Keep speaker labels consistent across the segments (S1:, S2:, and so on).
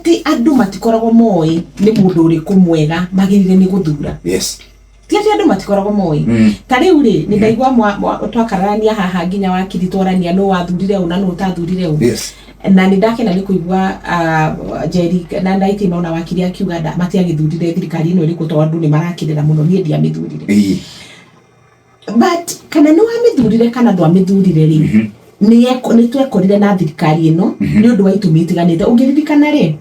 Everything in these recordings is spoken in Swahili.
S1: ati andu matikoragwo moi ni mundu uriku mwega magirire ni guthura.
S2: Yes.
S1: Ti ati andu matikoragwo moi. Ta riu ri ni ndaigua twakararania haha nginya wakiri twarania no wathurire una no utathurire u.
S2: Yes.
S1: Na nindakena ni kuigua Jerry na ndaiti no na wakiri akiuga matiagithurire thirikari ino iriku tondu ni marakirira muno ni ndia mithurire. But kana no amithurire kana ndo amithurire ri ni twekorire na thirikari ino ni undu wa itumi itiganite ungiririkana ri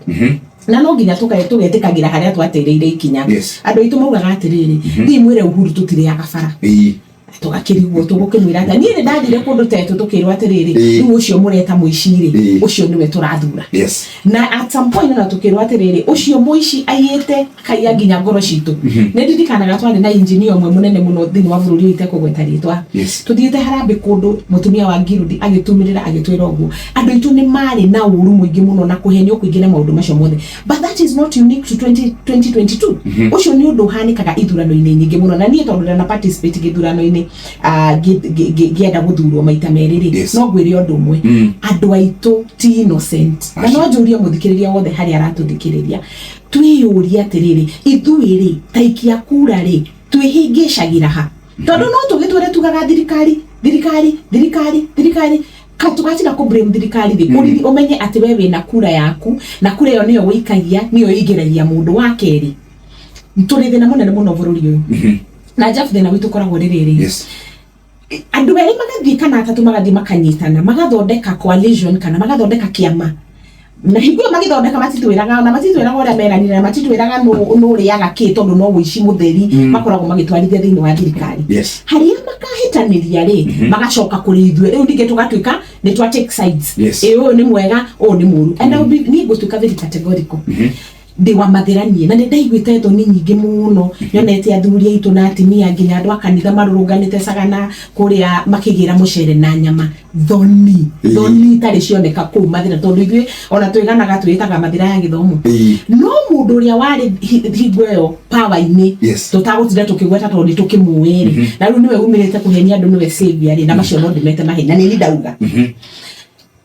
S1: na no nginya tugetikagira haria twatereire ikinya andu itu maugaga atiriri ni mwire Uhuru tutire agabara tugakirigwo tugukimwira ati ni ndathire kundu tetu tukirwa atiriri ni ucio mureta muiciri ucio niwe turathura. Na at some point na tukirwa atiriri ucio muici ayete kaiya nginya ngoro citu ne ndidikanaga twari na engineer omwe munene muno thini wa bururi ite kugweta ritwa tuthiite harambe kundu mutumia wa Ngirudi agitumirira agitwira uguo andu itu ni mari na uru muingi muno na kuhenyo kuingire maundu macio mothe, but that is not unique to 2022. Ucio ni undu hanikaga ithurano-ini nyingi muno na nie tondu na participate githurano-ini gienda guthurwo maita meriri no gwire undu umwe andu aitu ti innocent na no njuria muthikiriria wothe hari aratuthikiriria twiyuria atiriri ithuiri taikia kura ri twihingicagira ha tondu no tugitwire tugaga thirikari katugatina ku blame thirikari thi uri umenye ati wewe na kura yaku na kura yo niyo wikagia niyo igiragia mundu wa keri nturi thina munene muno bururi uyu na Jeff thina witu koragwo ririri andu beri magathii kana atatu magathii makanyitana magathondeka coalition kana magathondeka kiama na higuo magithondeka matitwiraga na matitwiraga ora meranira matitwiraga no riaga ki tondu no wici mutheri makoragwo magitwarithia thini wa thirikari haria makahitaniria ri magacoka kuri ithwe riu ndige tugatuika ni twa take sides uyu ni mwega uyu ni muru and ni gutuika very categorical de wa mathiranie na ndaiguite thoni nyingi muno nyonete athuria itu na atimia nginya andu akanitha marurunganite sagana kuria makigira mucere na nyama thoni tari cioneka ku mathira tondu ithui ona twiganaga twitaga mathira ya githomo no mundu uria wari higweyo power-ini tutagutira tukigweta tondu tukimwiri na riu niwe umirite kuhenia andu niwe savior na macio no ndimete mahenya ni ndauga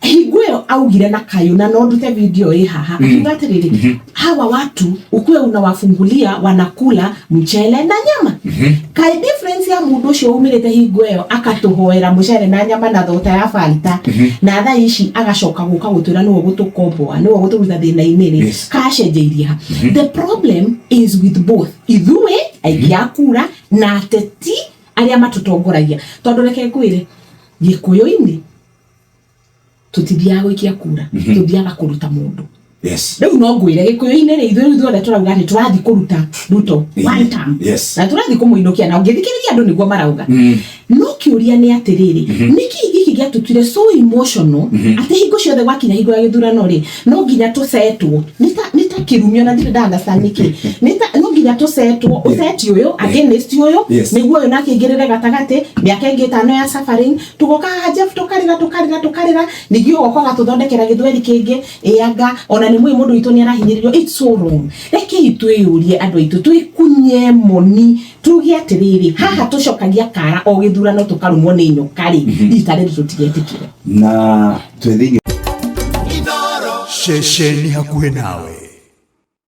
S1: higweyo augire na kayo na no ndute video haha ngatiriri hawa watu ukwe unawafungulia wanakula mchele na nyama kai difference ya mundu cio umirite higweyo akatuhoera mchele na nyama na thota ya Fanta na tha ici agacoka guka gutwira no gutukomboa no guturuta thina inene kacenjeiria the problem is with both ithuwe aigiakura na ateti aria matutongoragia tondu reke kwire gikuyu-ini tutithiaga gwikia kura tuthiaga kuruta mundu riu no ngwire gikuyu-ini ri ithuothe turauga ati turathi kuruta Ruto one time na turathi kumuinukia na ungithikiriria andu niguo marauga no kiuria ni atiriri niki giki giatutwire so emotional ati hingo ciothe gwakinya hingo ya githurano ri no nginya tusetwo nita kirumio na ndire understand niki no nginya tusetwo useti uyu against uyu niguo uyu nakingirire gatagati miaka ingi 5 ya suffering tugoka Jeff tukarira nigio goko gatuthondekera githweri kingi ianga ona ni mwi mundu itu ni arahinyiririo it's so wrong reke itwiyurie andu itu twikunye moni tugie atiriri haha tucokagia kara o githurano tukarumwo ni nyukari itare tutigetikire
S2: na twethingi
S3: shesheni hakuhe nawe.